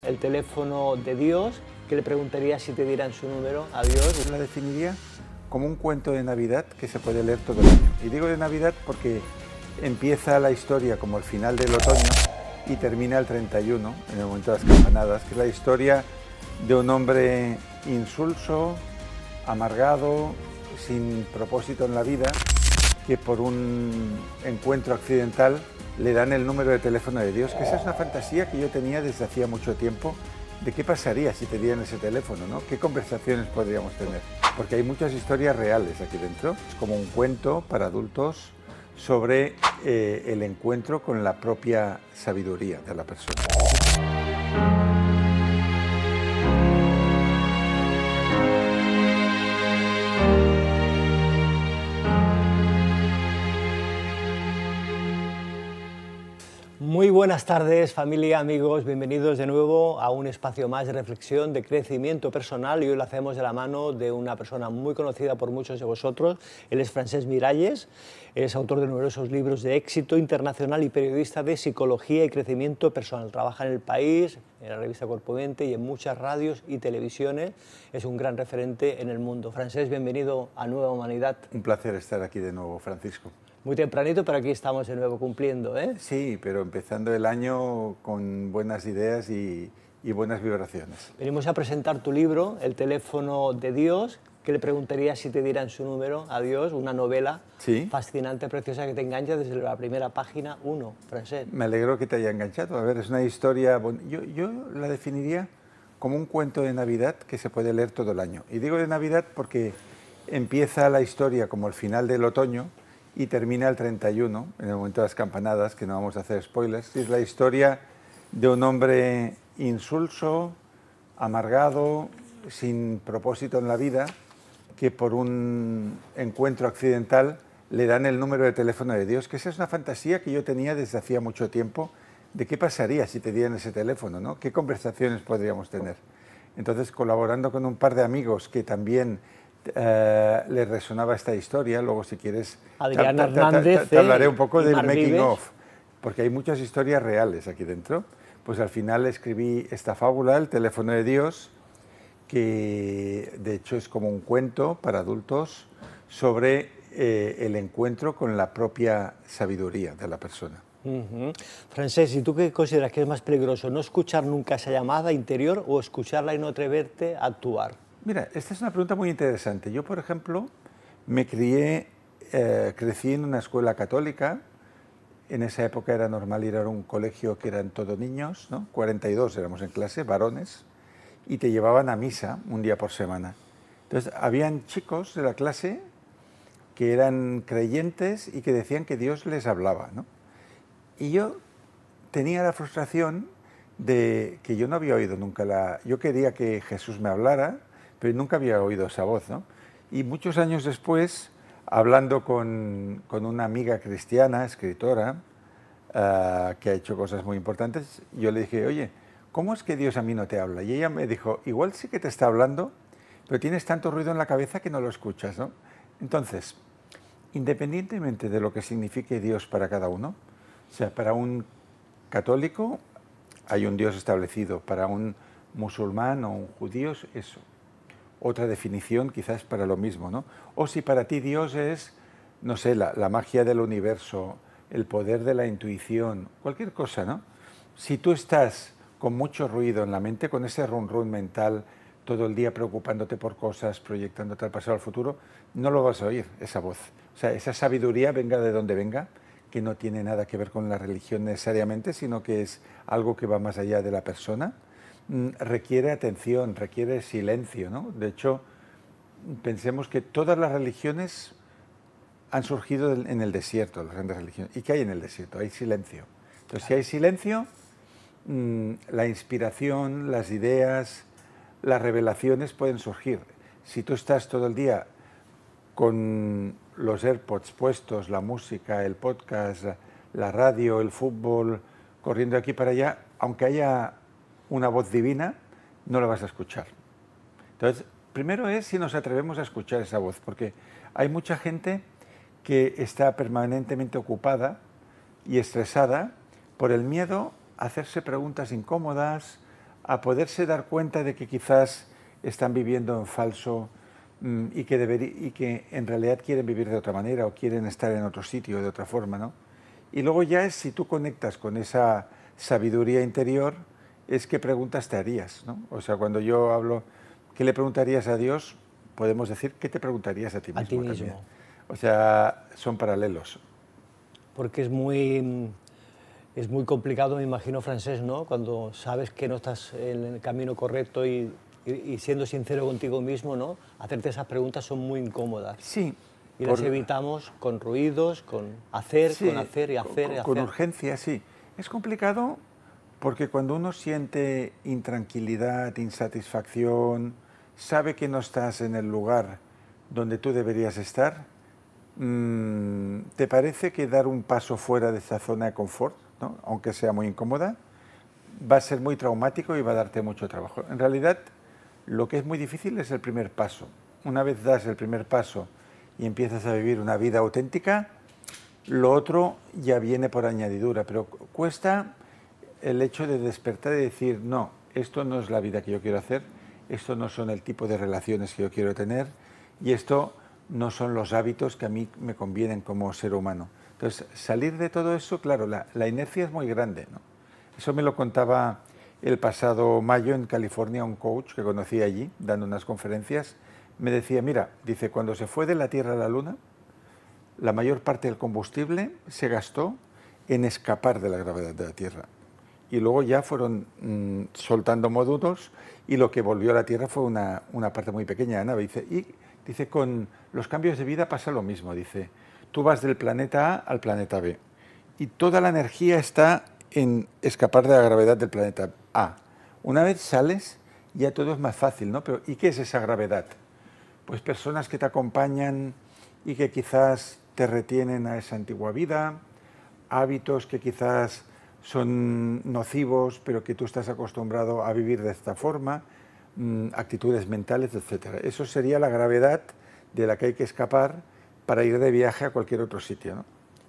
el teléfono de Dios, ¿qué le preguntaría si te dieran su número a Dios? Yo la definiría como un cuento de Navidad que se puede leer todo el año. Y digo de Navidad porque empieza la historia como el final del otoño y termina el 31, en el momento de las campanadas, que es la historia de un hombre insulso, amargado, sin propósito en la vida, que por un encuentro accidental le dan el número de teléfono de Dios, que esa es una fantasía que yo tenía desde hacía mucho tiempo, de qué pasaría si te dieran ese teléfono, ¿no? ¿Qué conversaciones podríamos tener? Porque hay muchas historias reales aquí dentro. Es como un cuento para adultos sobre el encuentro con la propia sabiduría de la persona. Muy buenas tardes, familia, amigos, bienvenidos de nuevo a un espacio más de reflexión, de crecimiento personal, y hoy lo hacemos de la mano de una persona muy conocida por muchos de vosotros. Él es Francesc Miralles, es autor de numerosos libros de éxito internacional y periodista de psicología y crecimiento personal. Trabaja en El País, en la revista Cuerpo Mente y en muchas radios y televisiones. Es un gran referente en el mundo. Francesc, bienvenido a Nueva Humanidad. Un placer estar aquí de nuevo, Francisco. Muy tempranito, pero aquí estamos de nuevo cumpliendo, ¿eh? Sí, pero empezando el año con buenas ideas y buenas vibraciones. Venimos a presentar tu libro, El teléfono de Dios. ¿Qué le preguntarías si te dieran su número a Dios? Una novela fascinante, preciosa, que te engancha desde la primera página 1, Francesc. Me alegro que te haya enganchado. A ver, es una historia... Yo la definiría como un cuento de Navidad que se puede leer todo el año. Y digo de Navidad porque empieza la historia como el final del otoño y termina el 31, en el momento de las campanadas, que no vamos a hacer spoilers. Es la historia de un hombre insulso, amargado, sin propósito en la vida, que por un encuentro accidental le dan el número de teléfono de Dios, que esa es una fantasía que yo tenía desde hacía mucho tiempo, de qué pasaría si te dieran ese teléfono, ¿no? ¿Qué conversaciones podríamos tener? Entonces, colaborando con un par de amigos que también le resonaba esta historia, luego si quieres Adrián Hernández, te hablaré un poco del Mar making Vives. of, porque hay muchas historias reales aquí dentro. Pues al final escribí esta fábula, El teléfono de Dios, que de hecho es como un cuento para adultos sobre el encuentro con la propia sabiduría de la persona. Francesc, ¿y tú qué consideras que es más peligroso? ¿No escuchar nunca esa llamada interior o escucharla y no atreverte a actuar? Mira, esta es una pregunta muy interesante. Yo, por ejemplo, me crecí en una escuela católica. En esa época era normal ir a un colegio que eran todos niños, ¿no? 42 éramos en clase, varones, y te llevaban a misa un día por semana. Entonces, habían chicos de la clase que eran creyentes y que decían que Dios les hablaba, ¿no? Y yo tenía la frustración de que yo no había oído nunca Yo quería que Jesús me hablara, pero nunca había oído esa voz, ¿no? Y muchos años después, hablando con una amiga cristiana, escritora, que ha hecho cosas muy importantes, yo le dije, oye, ¿cómo es que Dios a mí no te habla? Y ella me dijo, igual sí que te está hablando, pero tienes tanto ruido en la cabeza que no lo escuchas, ¿no? Entonces, independientemente de lo que signifique Dios para cada uno, o sea, para un católico hay un Dios establecido, para un musulmán o un judío es eso. Otra definición quizás para lo mismo, ¿no? O si para ti Dios es, no sé, la magia del universo, el poder de la intuición, cualquier cosa, ¿no? Si tú estás con mucho ruido en la mente, con ese run mental, todo el día preocupándote por cosas, proyectándote al pasado, al futuro, no lo vas a oír, esa voz. O sea, esa sabiduría, venga de donde venga, que no tiene nada que ver con la religión necesariamente, sino que es algo que va más allá de la persona, requiere atención, requiere silencio, ¿no? De hecho, pensemos que todas las religiones han surgido en el desierto, las grandes religiones. ¿Y qué hay en el desierto? Hay silencio. Entonces, si hay silencio, la inspiración, las ideas, las revelaciones pueden surgir. Si tú estás todo el día con los AirPods puestos, la música, el podcast, la radio, el fútbol, corriendo de aquí para allá, aunque haya una voz divina, no la vas a escuchar. Entonces, primero es si nos atrevemos a escuchar esa voz, porque hay mucha gente que está permanentemente ocupada y estresada por el miedo a hacerse preguntas incómodas, a poderse dar cuenta de que quizás están viviendo en falso y que en realidad quieren vivir de otra manera o quieren estar en otro sitio de otra forma, ¿no? Y luego ya es si tú conectas con esa sabiduría interior, es qué preguntas te harías, ¿no? O sea, cuando yo hablo, ¿qué le preguntarías a Dios? Podemos decir, ¿qué te preguntarías a ti mismo? A ti mismo. También. O sea, son paralelos. Porque es muy complicado, me imagino, Francesc, ¿no? Cuando sabes que no estás en el camino correcto y siendo sincero contigo mismo, ¿no? Hacerte esas preguntas son muy incómodas. Sí. Y las evitamos con ruidos, con hacer, sí, con hacer y hacer y hacer. Con urgencia, sí. Es complicado porque cuando uno siente intranquilidad, insatisfacción, sabe que no estás en el lugar donde tú deberías estar, ¿te parece que dar un paso fuera de esa zona de confort, ¿no? Aunque sea muy incómoda, va a ser muy traumático y va a darte mucho trabajo? En realidad, lo que es muy difícil es el primer paso. Una vez das el primer paso y empiezas a vivir una vida auténtica, lo otro ya viene por añadidura, pero cuesta el hecho de despertar y decir, no, esto no es la vida que yo quiero hacer, esto no son el tipo de relaciones que yo quiero tener y esto no son los hábitos que a mí me convienen como ser humano. Entonces, salir de todo eso, claro, la inercia es muy grande, ¿no? Eso me lo contaba el pasado mayo en California un coach que conocí allí, dando unas conferencias. Me decía, mira, dice, cuando se fue de la Tierra a la Luna, la mayor parte del combustible se gastó en escapar de la gravedad de la Tierra. Y luego ya fueron soltando módulos y lo que volvió a la Tierra fue una parte muy pequeña de la nave. Dice, con los cambios de vida pasa lo mismo. Dice, tú vas del planeta A al planeta B y toda la energía está en escapar de la gravedad del planeta A. Una vez sales, ya todo es más fácil, ¿no? Pero ¿y qué es esa gravedad? Pues personas que te acompañan y que quizás te retienen a esa antigua vida, hábitos que quizás son nocivos, pero que tú estás acostumbrado a vivir de esta forma, actitudes mentales, etc. Eso sería la gravedad de la que hay que escapar para ir de viaje a cualquier otro sitio, ¿no?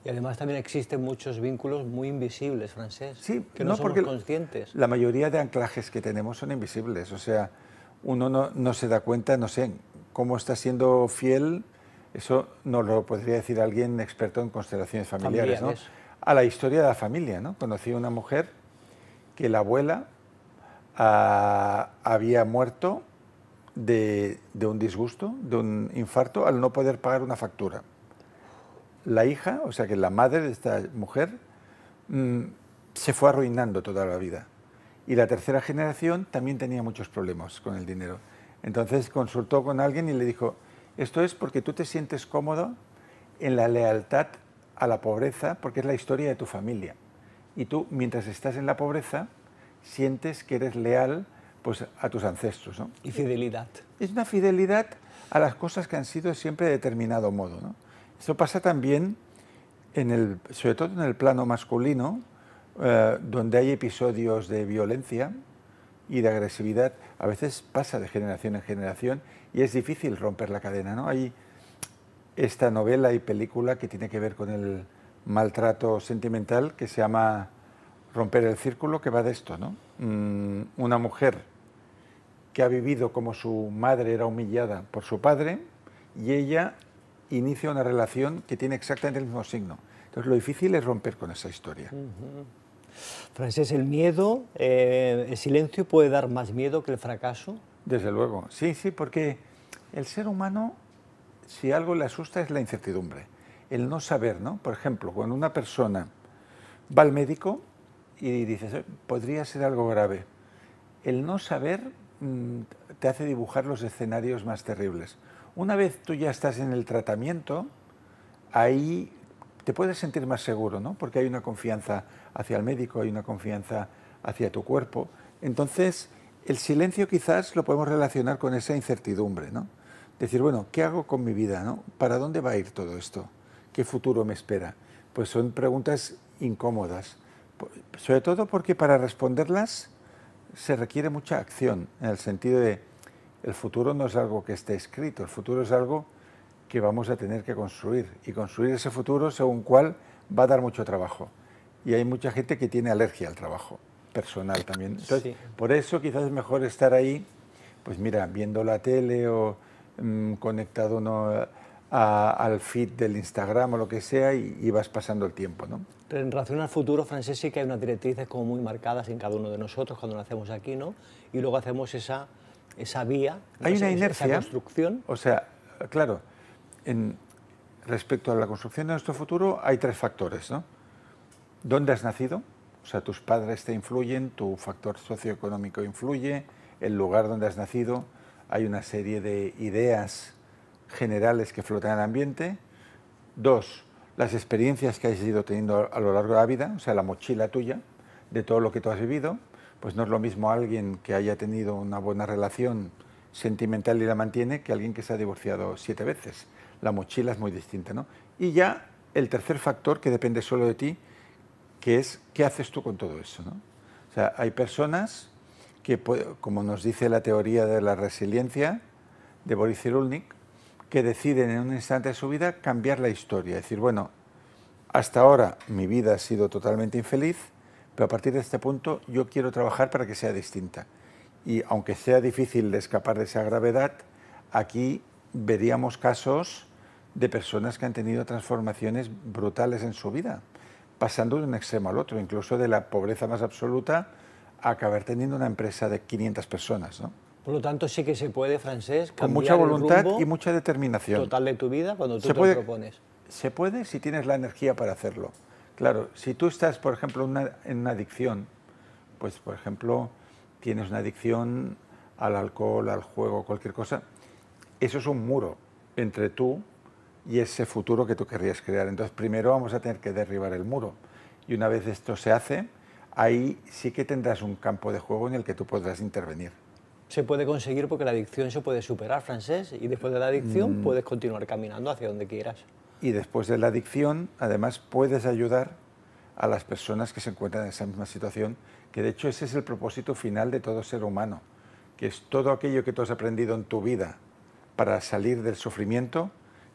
Y además también existen muchos vínculos muy invisibles, Francesc, sí, que no somos conscientes. La mayoría de anclajes que tenemos son invisibles, o sea, uno no se da cuenta, no sé, cómo está siendo fiel, eso nos lo podría decir alguien experto en constelaciones familiares, ¿no? A la historia de la familia, ¿no? Conocí a una mujer que la abuela había muerto de un disgusto, de un infarto, al no poder pagar una factura. La hija, o sea que la madre de esta mujer, se fue arruinando toda la vida. Y la tercera generación también tenía muchos problemas con el dinero. Entonces consultó con alguien y le dijo, esto es porque tú te sientes cómodo en la lealtad a la pobreza, porque es la historia de tu familia. Y tú, mientras estás en la pobreza, sientes que eres leal pues, a tus ancestros, ¿no? Y fidelidad. Es una fidelidad a las cosas que han sido siempre de determinado modo, ¿no? Esto pasa también, sobre todo en el plano masculino, donde hay episodios de violencia y de agresividad. A veces pasa de generación en generación y es difícil romper la cadena, ¿no? Hay esta novela y película que tiene que ver con el maltrato sentimental que se llama Romper el Círculo, que va de esto, ¿no? Una mujer que ha vivido como su madre era humillada por su padre y ella inicia una relación que tiene exactamente el mismo signo. Entonces lo difícil es romper con esa historia. Francesc, ¿el miedo, el silencio puede dar más miedo que el fracaso? Desde luego, sí, porque el ser humano, si algo le asusta es la incertidumbre, el no saber, ¿no? Por ejemplo, cuando una persona va al médico y dices, podría ser algo grave, el no saber te hace dibujar los escenarios más terribles. Una vez tú ya estás en el tratamiento, ahí te puedes sentir más seguro, ¿no? Porque hay una confianza hacia el médico, hay una confianza hacia tu cuerpo. Entonces, el silencio quizás lo podemos relacionar con esa incertidumbre, ¿no? Decir, bueno, ¿qué hago con mi vida, ¿no? ¿Para dónde va a ir todo esto? ¿Qué futuro me espera? Pues son preguntas incómodas, sobre todo porque para responderlas se requiere mucha acción, en el sentido de el futuro no es algo que esté escrito, el futuro es algo que vamos a tener que construir, y construir ese futuro según cuál va a dar mucho trabajo. Y hay mucha gente que tiene alergia al trabajo, personal también. Entonces, Sí. por eso quizás es mejor estar ahí, pues mira, viendo la tele o conectado uno al feed del Instagram o lo que sea y vas pasando el tiempo, ¿no? Pero en relación al futuro, Francesc, sí que hay unas directrices como muy marcadas en cada uno de nosotros cuando nacemos aquí, ¿no? Y luego hacemos esa vía, ¿no? Hay una esa inercia, construcción. o sea, claro, respecto a la construcción de nuestro futuro hay tres factores, ¿no? ¿Dónde has nacido? O sea, tus padres te influyen, tu factor socioeconómico influye, el lugar donde has nacido, hay una serie de ideas generales que flotan en el ambiente. Dos, las experiencias que has ido teniendo a lo largo de la vida, o sea, la mochila tuya, de todo lo que tú has vivido. Pues no es lo mismo alguien que haya tenido una buena relación sentimental y la mantiene que alguien que se ha divorciado 7 veces. La mochila es muy distinta, ¿no? Y ya el tercer factor que depende solo de ti, que es qué haces tú con todo eso, ¿no? O sea, hay personas que, como nos dice la teoría de la resiliencia de Boris Cyrulnik, que deciden en un instante de su vida cambiar la historia, decir, bueno, hasta ahora mi vida ha sido totalmente infeliz, pero a partir de este punto yo quiero trabajar para que sea distinta. Y aunque sea difícil de escapar de esa gravedad, aquí veríamos casos de personas que han tenido transformaciones brutales en su vida, pasando de un extremo al otro, incluso de la pobreza más absoluta a acabar teniendo una empresa de 500 personas, ¿no? Por lo tanto, sí que se puede, Francesc, Con cambiar mucha voluntad el rumbo y mucha determinación. total de tu vida cuando tú te lo propones. Se puede si tienes la energía para hacerlo. Claro, si tú estás, por ejemplo, en una adicción, pues, por ejemplo, tienes una adicción al alcohol, al juego, cualquier cosa, eso es un muro entre tú y ese futuro que tú querrías crear. Entonces, primero vamos a tener que derribar el muro. Y una vez esto se hace, ahí sí que tendrás un campo de juego en el que tú podrás intervenir. Se puede conseguir porque la adicción se puede superar, Francesc, y después de la adicción puedes continuar caminando hacia donde quieras. Y después de la adicción, además, puedes ayudar a las personas que se encuentran en esa misma situación, que de hecho ese es el propósito final de todo ser humano, que es todo aquello que tú has aprendido en tu vida para salir del sufrimiento,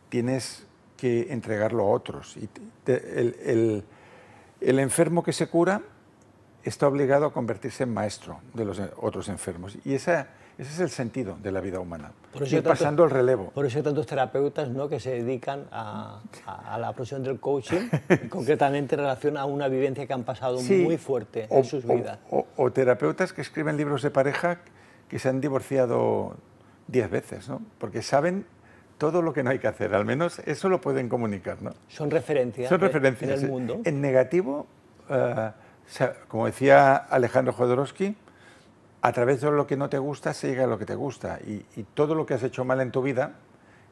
tienes que entregarlo a otros. Y el enfermo que se cura está obligado a convertirse en maestro de los otros enfermos. Y ese es el sentido de la vida humana, ir pasando el relevo. Por eso hay tantos terapeutas, ¿no?, que se dedican a la profesión del coaching, concretamente en relación a una vivencia que han pasado muy fuerte en sus vidas. O terapeutas que escriben libros de pareja que se han divorciado 10 veces, ¿no? Porque saben todo lo que no hay que hacer, al menos eso lo pueden comunicar, ¿no? Son referencias, en el mundo. En negativo, como decía Alejandro Jodorowsky, a través de lo que no te gusta se llega a lo que te gusta, y todo lo que has hecho mal en tu vida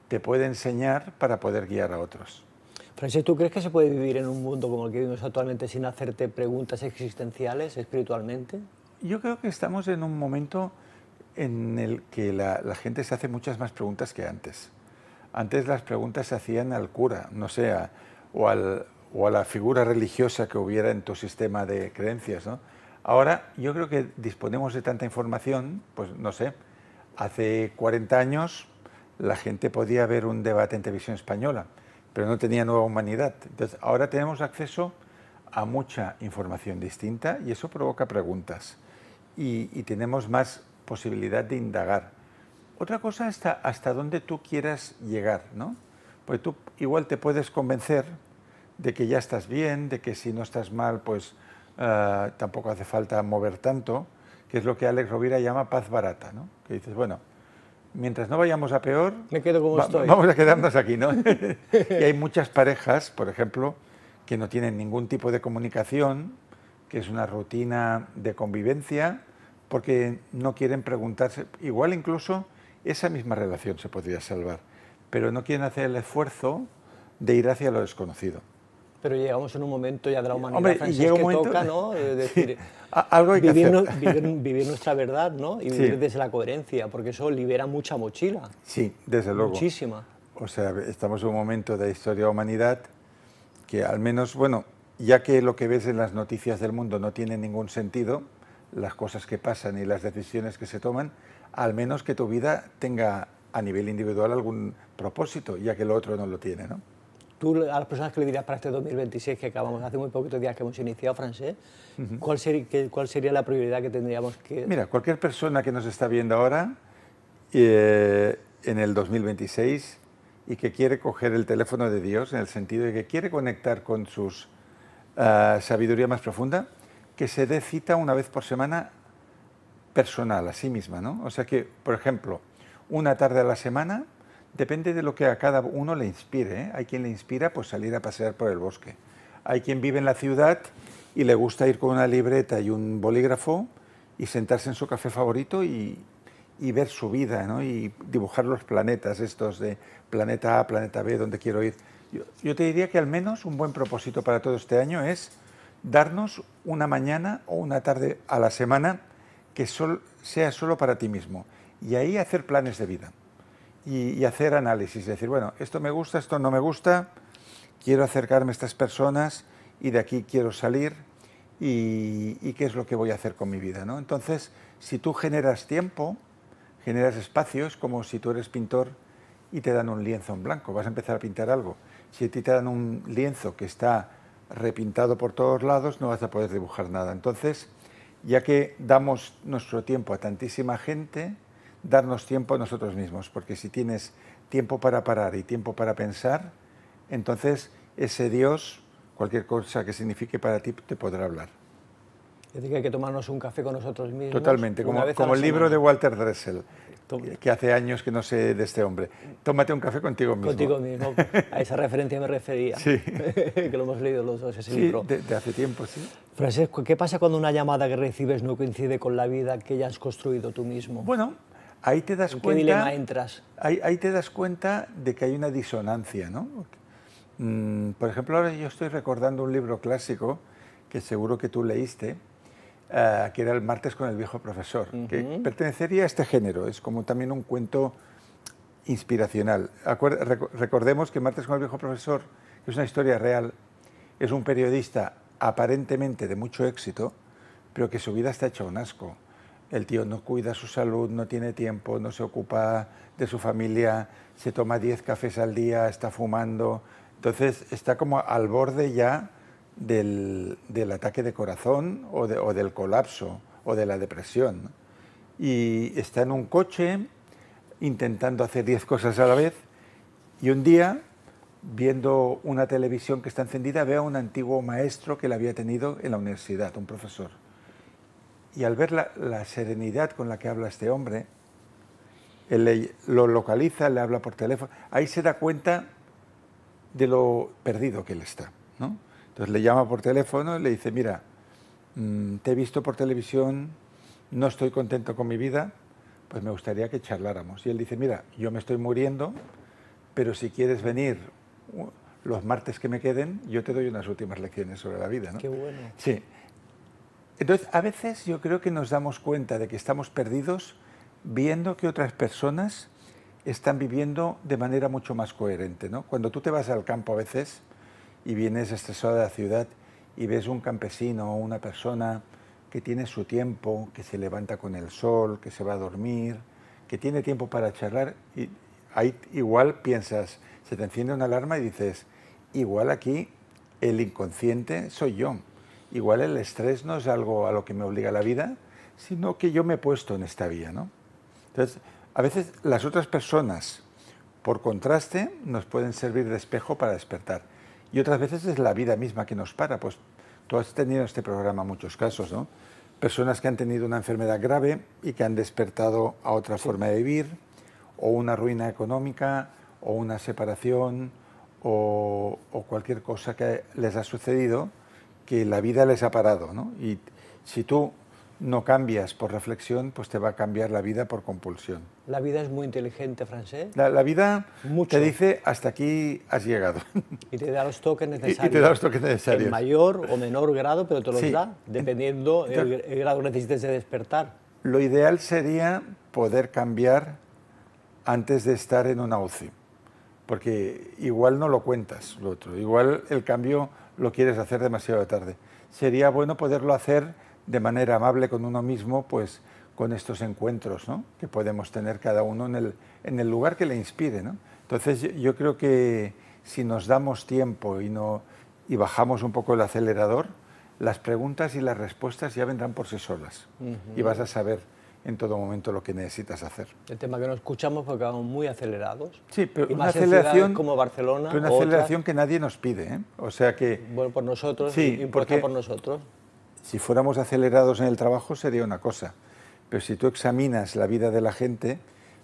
te puede enseñar para poder guiar a otros. Francesc, ¿tú crees que se puede vivir en un mundo como el que vivimos actualmente sin hacerte preguntas existenciales espiritualmente? Yo creo que estamos en un momento en el que la gente se hace muchas más preguntas que antes. Antes las preguntas se hacían al cura, no sé, o a la figura religiosa que hubiera en tu sistema de creencias, ¿no? Ahora yo creo que disponemos de tanta información, pues no sé, hace 40 años la gente podía ver un debate en televisión española, pero no tenía Nueva Humanidad. Entonces ahora tenemos acceso a mucha información distinta y eso provoca preguntas y tenemos más posibilidad de indagar. Otra cosa es hasta dónde tú quieras llegar, ¿no? Pues tú igual te puedes convencer de que ya estás bien, de que si no estás mal, pues tampoco hace falta mover tanto, que es lo que Alex Rovira llama paz barata, ¿no? Que dices, bueno, mientras no vayamos a peor, me quedo como estoy. Vamos a quedarnos aquí, ¿no? Y hay muchas parejas, por ejemplo, que no tienen ningún tipo de comunicación, que es una rutina de convivencia, porque no quieren preguntarse, igual incluso esa misma relación se podría salvar, pero no quieren hacer el esfuerzo de ir hacia lo desconocido. Pero llegamos en un momento ya de la humanidad, Hombre, Francesc, que toca, ¿no? Decir, sí, algo hay que hacer. Vivir nuestra verdad, ¿no? Y vivir desde la coherencia, porque eso libera mucha mochila. Sí, desde luego. Muchísima. O sea, estamos en un momento de la historia de la humanidad que al menos, bueno, ya que lo que ves en las noticias del mundo no tiene ningún sentido, las cosas que pasan y las decisiones que se toman, al menos que tu vida tenga a nivel individual algún propósito, ya que lo otro no lo tiene, ¿no? tú a las personas que le dirías para este 2026, que acabamos hace muy poquitos días que hemos iniciado, Francesc, ¿cuál sería la prioridad que tendríamos que...? Mira, cualquier persona que nos está viendo ahora, en el 2026, y que quiere coger el teléfono de Dios, en el sentido de que quiere conectar con su sabiduría más profunda, que se dé cita una vez por semana personal, a sí misma, ¿no? O sea que, por ejemplo, una tarde a la semana, depende de lo que a cada uno le inspire, ¿eh? Hay quien le inspira pues salir a pasear por el bosque. Hay quien vive en la ciudad y le gusta ir con una libreta y un bolígrafo y sentarse en su café favorito y ver su vida, ¿no? Y dibujar los planetas estos de planeta A, planeta B, donde quiero ir. Yo te diría que al menos un buen propósito para todo este año es darnos una mañana o una tarde a la semana que sea solo para ti mismo. Y ahí hacer planes de vida. Y hacer análisis, decir, bueno, esto me gusta, esto no me gusta, quiero acercarme a estas personas y de aquí quiero salir y qué es lo que voy a hacer con mi vida, ¿no? Entonces, si tú generas tiempo, generas espacios, como si tú eres pintor y te dan un lienzo en blanco, vas a empezar a pintar algo. Si a ti te dan un lienzo que está repintado por todos lados, no vas a poder dibujar nada. Entonces, ya que damos nuestro tiempo a tantísima gente, darnos tiempo a nosotros mismos, porque si tienes tiempo para parar y tiempo para pensar, entonces ese Dios, cualquier cosa que signifique para ti, te podrá hablar. Es decir, que hay que tomarnos un café con nosotros mismos. Totalmente, como el libro de Walter Dressel, que hace años que no sé de este hombre. Tómate un café contigo mismo. Contigo mismo, a esa referencia me refería, sí. Que lo hemos leído los dos, ese libro. De hace tiempo, sí. Francesc, ¿qué pasa cuando una llamada que recibes no coincide con la vida que ya has construido tú mismo? Bueno, ahí te das cuenta... ¿En qué dilema entras? Ahí te das cuenta de que hay una disonancia, ¿no? Por ejemplo, ahora yo estoy recordando un libro clásico que seguro que tú leíste, que era El martes con el viejo profesor, que pertenecería a este género, es como también un cuento inspiracional. Recordemos que Martes con el viejo profesor, que es una historia real, es un periodista aparentemente de mucho éxito, pero que su vida está hecha un asco. El tío no cuida su salud, no tiene tiempo, no se ocupa de su familia, se toma 10 cafés al día, está fumando, entonces está como al borde ya del ataque de corazón o del colapso o de la depresión, ¿no? Y está en un coche intentando hacer 10 cosas a la vez y un día, viendo una televisión que está encendida, ve a un antiguo maestro que le había tenido en la universidad, un profesor. Y al ver la serenidad con la que habla este hombre, él lo localiza, le habla por teléfono, ahí se da cuenta de lo perdido que él está, ¿no? Entonces le llama por teléfono y le dice, mira, te he visto por televisión, no estoy contento con mi vida, pues me gustaría que charláramos. Y él dice, mira, yo me estoy muriendo, pero si quieres venir los martes que me queden, yo te doy unas últimas lecciones sobre la vida, ¿no? Qué bueno. Sí. Entonces, a veces yo creo que nos damos cuenta de que estamos perdidos viendo que otras personas están viviendo de manera mucho más coherente, ¿no? Cuando tú te vas al campo a veces y vienes estresado de la ciudad y ves un campesino o una persona que tiene su tiempo, que se levanta con el sol, que se va a dormir, que tiene tiempo para charlar, y ahí igual piensas, se te enciende una alarma y dices, igual aquí el inconsciente soy yo, igual el estrés no es algo a lo que me obliga la vida, sino que yo me he puesto en esta vía, ¿no? Entonces, a veces las otras personas, por contraste, nos pueden servir de espejo para despertar. Y otras veces es la vida misma que nos para. Pues tú has tenido en este programa muchos casos, ¿no? Personas que han tenido una enfermedad grave y que han despertado a otra forma de vivir, o una ruina económica, o una separación, o cualquier cosa que les ha sucedido, que la vida les ha parado, ¿no? Y si tú no cambias por reflexión, pues te va a cambiar la vida por compulsión. La vida es muy inteligente, Francesc. La vida Mucho. te dice, hasta aquí has llegado. Y te da los toques necesarios. Y te da los toques necesarios. En mayor o menor grado, pero te los Sí. da, dependiendo el grado que necesites de despertar. Lo ideal sería poder cambiar antes de estar en una UCI, porque igual no lo cuentas, lo otro. Igual el cambio lo quieres hacer demasiado tarde. Sería bueno poderlo hacer de manera amable con uno mismo, pues con estos encuentros, ¿no?, que podemos tener cada uno en el lugar que le inspire, ¿no? Entonces yo creo que si nos damos tiempo y bajamos un poco el acelerador, las preguntas y las respuestas ya vendrán por sí solas. Y vas a saber en todo momento lo que necesitas hacer. El tema que no escuchamos porque vamos muy acelerados. Sí, pero y una más aceleración como Barcelona. Pero una aceleración que nadie nos pide, ¿eh? O sea que... Bueno, por nosotros, sí, importa por nosotros. Si fuéramos acelerados en el trabajo sería una cosa, pero si tú examinas la vida de la gente,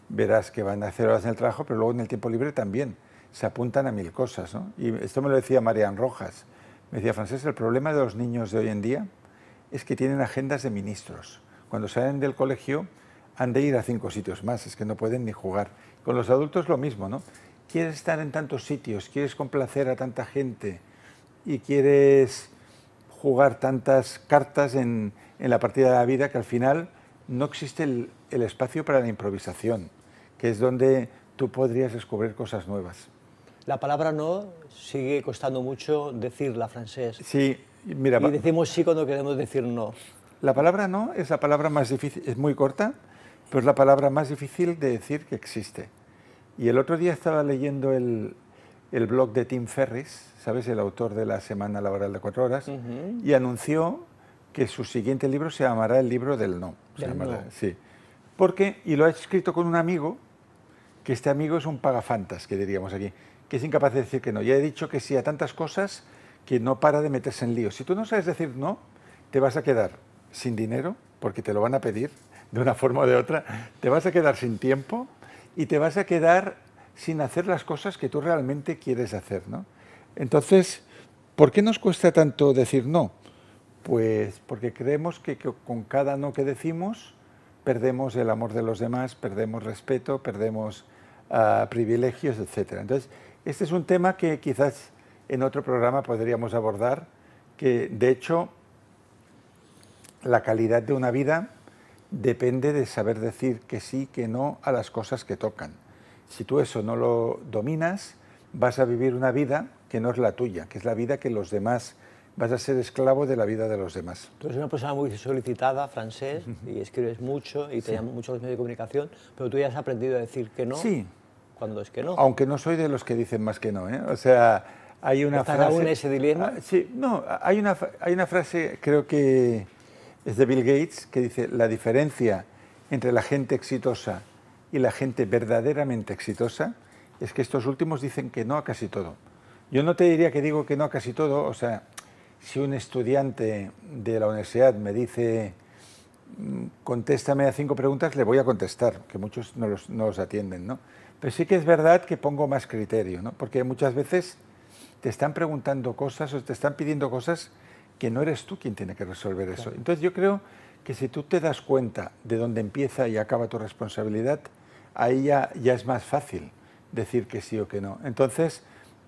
verás que van acelerados en el trabajo, pero luego en el tiempo libre también. Se apuntan a 1000 cosas, ¿no? Y esto me lo decía Marian Rojas. Me decía, Francesc, el problema de los niños de hoy en día es que tienen agendas de ministros. Cuando salen del colegio han de ir a 5 sitios más, es que no pueden ni jugar. Con los adultos lo mismo, ¿no? Quieres estar en tantos sitios, quieres complacer a tanta gente y quieres jugar tantas cartas en la partida de la vida que al final no existe el espacio para la improvisación, que es donde tú podrías descubrir cosas nuevas. La palabra no sigue costando mucho decirla, Francesc. Sí, mira, y decimos sí cuando queremos decir no. La palabra no es la palabra más difícil, es muy corta, pero es la palabra más difícil de decir que existe. Y el otro día estaba leyendo el blog de Tim Ferriss, ¿sabes? El autor de la Semana Laboral de 4 horas, y anunció que su siguiente libro se llamará El libro del no. Sí. Porque, y lo ha escrito con un amigo, que este amigo es un pagafantas, que diríamos aquí, que es incapaz de decir que no. Ya he dicho que sí a tantas cosas que no para de meterse en líos. Si tú no sabes decir no, te vas a quedar sin dinero, porque te lo van a pedir de una forma o de otra, te vas a quedar sin tiempo y te vas a quedar sin hacer las cosas que tú realmente quieres hacer, ¿no? Entonces, ¿por qué nos cuesta tanto decir no? Pues porque creemos que con cada no que decimos perdemos el amor de los demás, perdemos respeto, perdemos privilegios, etc. Entonces, este es un tema que quizás en otro programa podríamos abordar, que de hecho la calidad de una vida depende de saber decir que sí, que no a las cosas que tocan. Si tú eso no lo dominas, vas a vivir una vida que no es la tuya, que es la vida que los demás, vas a ser esclavo de la vida de los demás. Tú eres una persona muy solicitada, Francesc, y escribes mucho y te llaman mucho los medios de comunicación, pero tú ya has aprendido a decir que no. Sí. Cuando es que no. Aunque no soy de los que dicen más que no, ¿eh? O sea, hay una frase... ¿Estás aún en ese dilema? Sí, no, hay una frase, creo que es de Bill Gates, que dice, la diferencia entre la gente exitosa y la gente verdaderamente exitosa es que estos últimos dicen que no a casi todo. Yo no te diría que digo que no a casi todo, o sea, si un estudiante de la universidad me dice contéstame a 5 preguntas, le voy a contestar, que muchos no los atienden, ¿no? Pero sí que es verdad que pongo más criterio, ¿no? Porque muchas veces te están preguntando cosas o te están pidiendo cosas que no eres tú quien tiene que resolver eso. Entonces yo creo que si tú te das cuenta de dónde empieza y acaba tu responsabilidad, ahí ya es más fácil decir que sí o que no. Entonces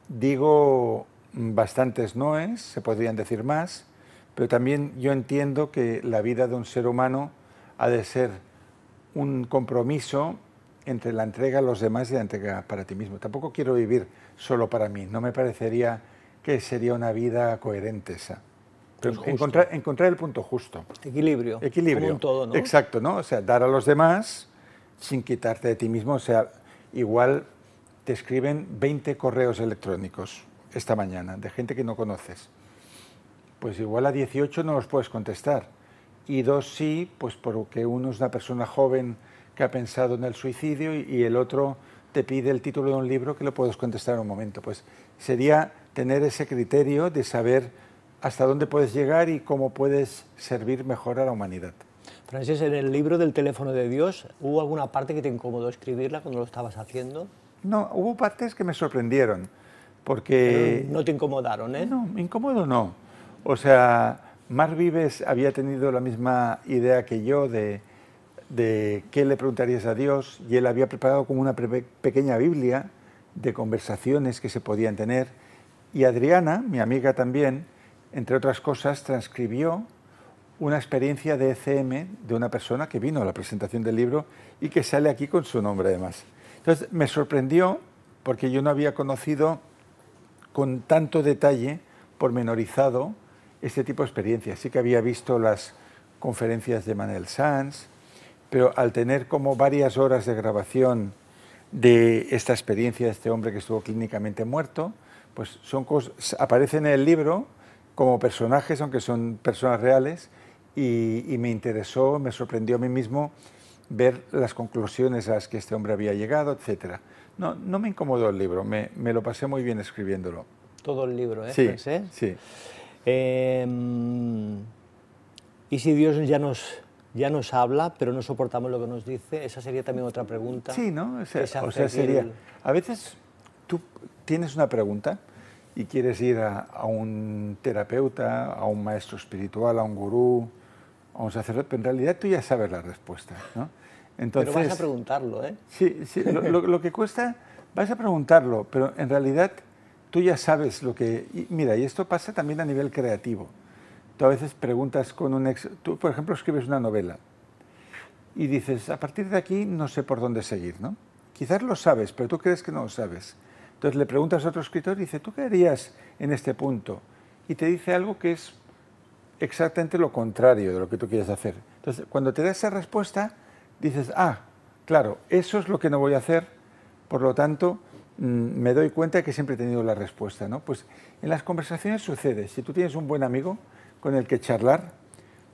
digo bastantes noes, se podrían decir más, pero también yo entiendo que la vida de un ser humano ha de ser un compromiso entre la entrega a los demás y la entrega para ti mismo. Tampoco quiero vivir solo para mí, no me parecería que sería una vida coherente esa. Pero encontrar el punto justo. Equilibrio. Equilibrio. Como un todo, ¿no? Exacto, ¿no? O sea, dar a los demás sin quitarte de ti mismo. O sea, igual te escriben 20 correos electrónicos esta mañana de gente que no conoces. Pues igual a 18 no los puedes contestar. Y 2 sí, pues porque uno es una persona joven que ha pensado en el suicidio y el otro te pide el título de un libro que lo puedes contestar en un momento. Pues sería tener ese criterio de saber hasta dónde puedes llegar y cómo puedes servir mejor a la humanidad. Francesc, en el libro del teléfono de Dios, ¿hubo alguna parte que te incomodó escribirla cuando lo estabas haciendo? No, hubo partes que me sorprendieron, porque... Pero no te incomodaron, ¿eh? No, incómodo no. O sea, Mark Vives había tenido la misma idea que yo de qué le preguntarías a Dios, y él había preparado como una pequeña Biblia de conversaciones que se podían tener, y Adriana, mi amiga también, entre otras cosas, transcribió una experiencia de ECM de una persona que vino a la presentación del libro y que sale aquí con su nombre además. Entonces me sorprendió porque yo no había conocido con tanto detalle, pormenorizado, este tipo de experiencias. Sí que había visto las conferencias de Manel Sanz, pero al tener como varias horas de grabación de esta experiencia de este hombre que estuvo clínicamente muerto, pues son cosas, aparecen en el libro como personajes, aunque son personas reales, y me interesó, me sorprendió a mí mismo ver las conclusiones a las que este hombre había llegado, etc. No, no me incomodó el libro, me lo pasé muy bien escribiéndolo. Todo el libro, ¿eh, Sí, Francesc? sí. ¿Y si Dios ya nos habla, pero no soportamos lo que nos dice? Esa sería también otra pregunta. Sí, ¿no? O sea, que sería... A veces tú tienes una pregunta y quieres ir a un terapeuta, a un maestro espiritual, a un gurú, a un sacerdote, pero en realidad tú ya sabes la respuesta, ¿no? Entonces, pero vas a preguntarlo, ¿eh? Sí, sí, lo que cuesta, vas a preguntarlo, pero en realidad tú ya sabes lo que... Mira, y esto pasa también a nivel creativo. Tú a veces preguntas con un tú, por ejemplo, escribes una novela y dices, a partir de aquí no sé por dónde seguir, ¿no? Quizás lo sabes, pero tú crees que no lo sabes. Entonces le preguntas a otro escritor y dice, ¿tú qué harías en este punto? Y te dice algo que es exactamente lo contrario de lo que tú quieres hacer. Entonces, cuando te da esa respuesta, dices, ah, claro, eso es lo que no voy a hacer, por lo tanto, me doy cuenta de que siempre he tenido la respuesta, ¿no? Pues en las conversaciones sucede, si tú tienes un buen amigo con el que charlar,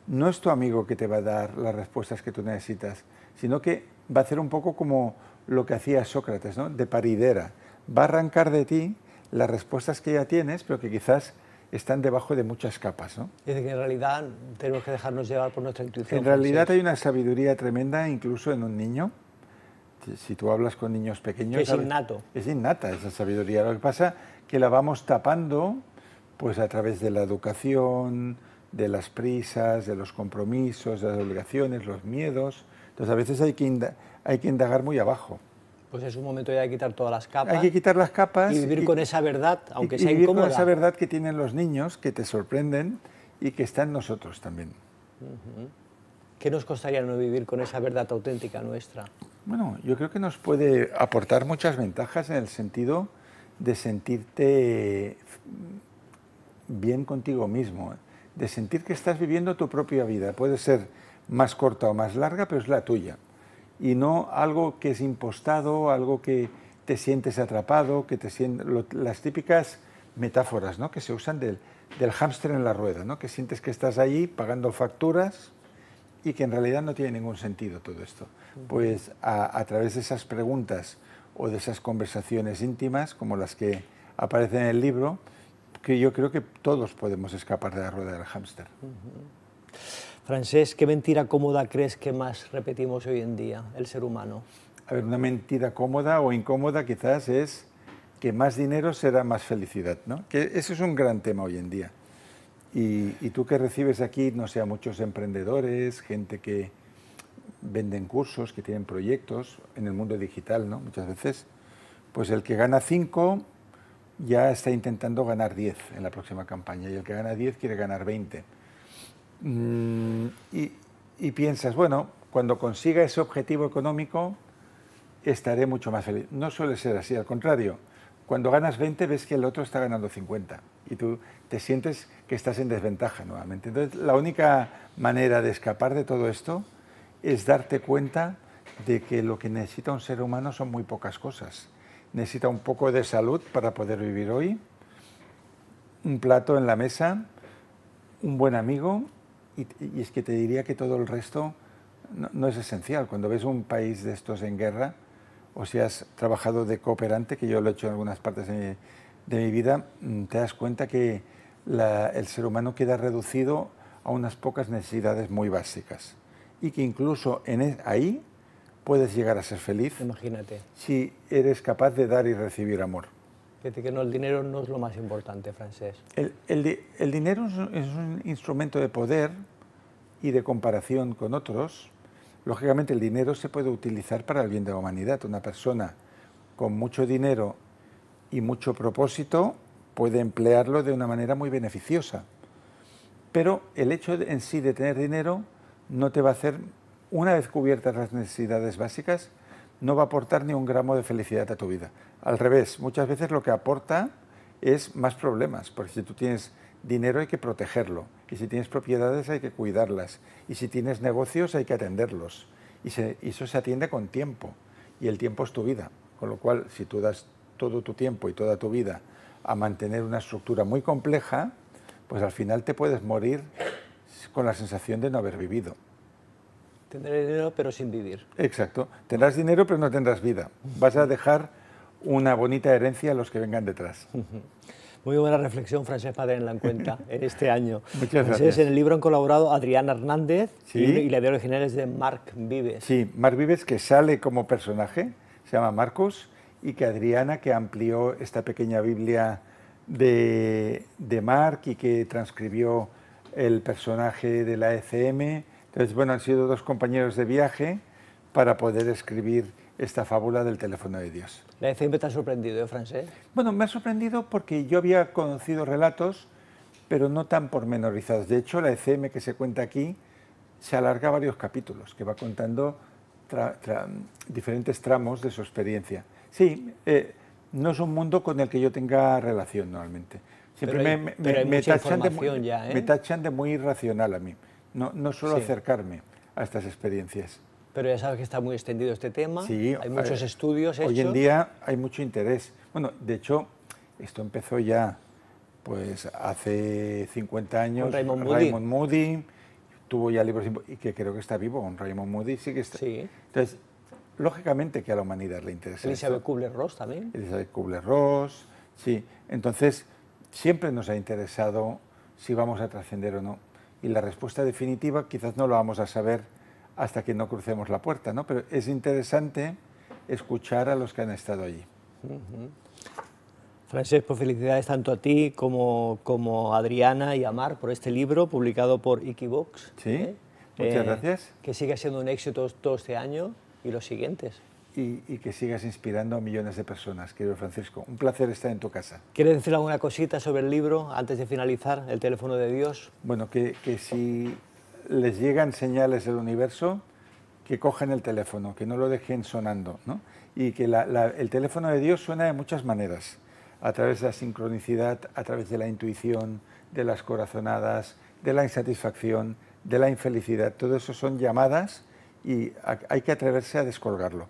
no es tu amigo que te va a dar las respuestas que tú necesitas, sino que va a hacer un poco como lo que hacía Sócrates, ¿no? De paridera. Va a arrancar de ti las respuestas que ya tienes, pero que quizás están debajo de muchas capas, ¿no? Es decir, que en realidad tenemos que dejarnos llevar por nuestra intuición. En realidad hay una sabiduría tremenda incluso en un niño. Si tú hablas con niños pequeños... Que es innato. Es innata esa sabiduría. Lo que pasa es que la vamos tapando pues a través de la educación, de las prisas, de los compromisos, de las obligaciones, los miedos. Entonces a veces hay que indagar muy abajo. Pues es un momento ya de quitar todas las capas. Hay que quitar las capas. Y vivir con esa verdad, aunque sea vivir incómoda. con esa verdad que tienen los niños, que te sorprenden y que está en nosotros también. ¿Qué nos costaría no vivir con esa verdad auténtica nuestra? Bueno, yo creo que nos puede aportar muchas ventajas en el sentido de sentirte bien contigo mismo, de sentir que estás viviendo tu propia vida. Puede ser más corta o más larga, pero es la tuya. Y no algo que es impostado, algo que te sientes atrapado, que las típicas metáforas, ¿no? Que se usan del hámster en la rueda, ¿no? Que sientes que estás ahí pagando facturas y que en realidad no tiene ningún sentido todo esto. Pues a través de esas preguntas o de esas conversaciones íntimas, como las que aparecen en el libro, que yo creo que todos podemos escapar de la rueda del hámster. Francesc, ¿qué mentira cómoda crees que más repetimos hoy en día, el ser humano? A ver, una mentira cómoda o incómoda quizás es que más dinero será más felicidad, ¿no? Que ese es un gran tema hoy en día. Y tú que recibes aquí, no sé, a muchos emprendedores, gente que venden cursos, que tienen proyectos en el mundo digital, ¿no? Muchas veces, pues el que gana 5 ya está intentando ganar 10 en la próxima campaña y el que gana 10 quiere ganar 20. Y piensas, bueno, cuando consiga ese objetivo económico estaré mucho más feliz. No suele ser así, al contrario. Cuando ganas 20 ves que el otro está ganando 50 y tú te sientes que estás en desventaja nuevamente. Entonces, la única manera de escapar de todo esto es darte cuenta de que lo que necesita un ser humano son muy pocas cosas. Necesita un poco de salud para poder vivir hoy, un plato en la mesa, un buen amigo, y es que te diría que todo el resto no es esencial. Cuando ves un país de estos en guerra, o si has trabajado de cooperante, que yo lo he hecho en algunas partes de mi vida, te das cuenta que el ser humano queda reducido a unas pocas necesidades muy básicas y que incluso ahí puedes llegar a ser feliz. Imagínate. Si eres capaz de dar y recibir amor. Fíjate que el dinero no es lo más importante, Francesc. El dinero es un instrumento de poder y de comparación con otros. Lógicamente el dinero se puede utilizar para el bien de la humanidad. Una persona con mucho dinero y mucho propósito puede emplearlo de una manera muy beneficiosa. Pero el hecho en sí de tener dinero no te va a hacer, una vez cubiertas las necesidades básicas, no va a aportar ni un gramo de felicidad a tu vida. Al revés, muchas veces lo que aporta es más problemas, porque si tú tienes dinero hay que protegerlo, y si tienes propiedades hay que cuidarlas, y si tienes negocios hay que atenderlos, y eso se atiende con tiempo, y el tiempo es tu vida. Con lo cual, si tú das todo tu tiempo y toda tu vida a mantener una estructura muy compleja, pues al final te puedes morir con la sensación de no haber vivido. Tendré dinero pero sin vivir. Exacto. Tendrás dinero pero no tendrás vida. Vas a dejar una bonita herencia a los que vengan detrás. Muy buena reflexión, Francesc, para tenerla en cuenta en este año. Muchas gracias. En el libro han colaborado Adriana Hernández ¿Sí? y la idea original es de Marc Vives. Sí, Marc Vives, que sale como personaje, se llama Marcos, y que Adriana, que amplió esta pequeña Biblia de Marc y que transcribió el personaje de la ECM. Entonces, bueno, han sido dos compañeros de viaje para poder escribir esta fábula del teléfono de Dios. La ECM te ha sorprendido, Francesc. Bueno, me ha sorprendido porque yo había conocido relatos, pero no tan pormenorizados. De hecho, la ECM que se cuenta aquí se alarga varios capítulos, que va contando diferentes tramos de su experiencia. Sí, no es un mundo con el que yo tenga relación normalmente. Siempre me tachan de muy irracional a mí. No suelo acercarme a estas experiencias. Pero ya sabes que está muy extendido este tema, sí, hay muchos estudios hechos. Hoy en día hay mucho interés. Bueno, de hecho, esto empezó ya pues hace 50 años. Con Raymond Moody tuvo ya libros, y que creo que está vivo, con Raymond Moody sí que está. Sí. Entonces, lógicamente que a la humanidad le interesa. Elizabeth Kubler-Ross también. Elizabeth Kubler-Ross, sí. Entonces, siempre nos ha interesado si vamos a trascender o no. Y la respuesta definitiva quizás no lo vamos a saber hasta que no crucemos la puerta, ¿no? Pero es interesante escuchar a los que han estado allí. Francesc, pues felicidades tanto a ti como a Adriana y a Marc por este libro publicado por Equivox. Sí, muchas gracias. Que siga siendo un éxito todo este año y los siguientes. Y que sigas inspirando a millones de personas, querido Francisco. Un placer estar en tu casa. ¿Quieres decir alguna cosita sobre el libro antes de finalizar, El teléfono de Dios? Bueno, que si les llegan señales del universo, que cojan el teléfono, que no lo dejen sonando, ¿no? Y que el teléfono de Dios suena de muchas maneras, a través de la sincronicidad, a través de la intuición, de las corazonadas, de la insatisfacción, de la infelicidad. Todo eso son llamadas y hay que atreverse a descolgarlo.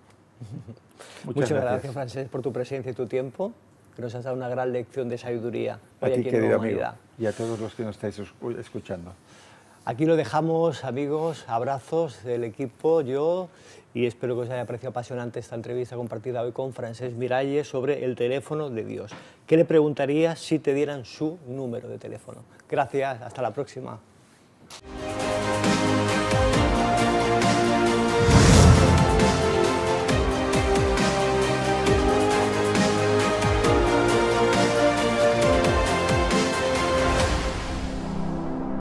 Muchas gracias, Francesc, por tu presencia y tu tiempo, que nos has dado una gran lección de sabiduría. A ti, querido amigo, y a todos los que nos estáis escuchando. Aquí lo dejamos, amigos, abrazos del equipo, yo, y espero que os haya parecido apasionante esta entrevista compartida hoy con Francesc Miralles sobre el teléfono de Dios. ¿Qué le preguntarías si te dieran su número de teléfono? Gracias, hasta la próxima.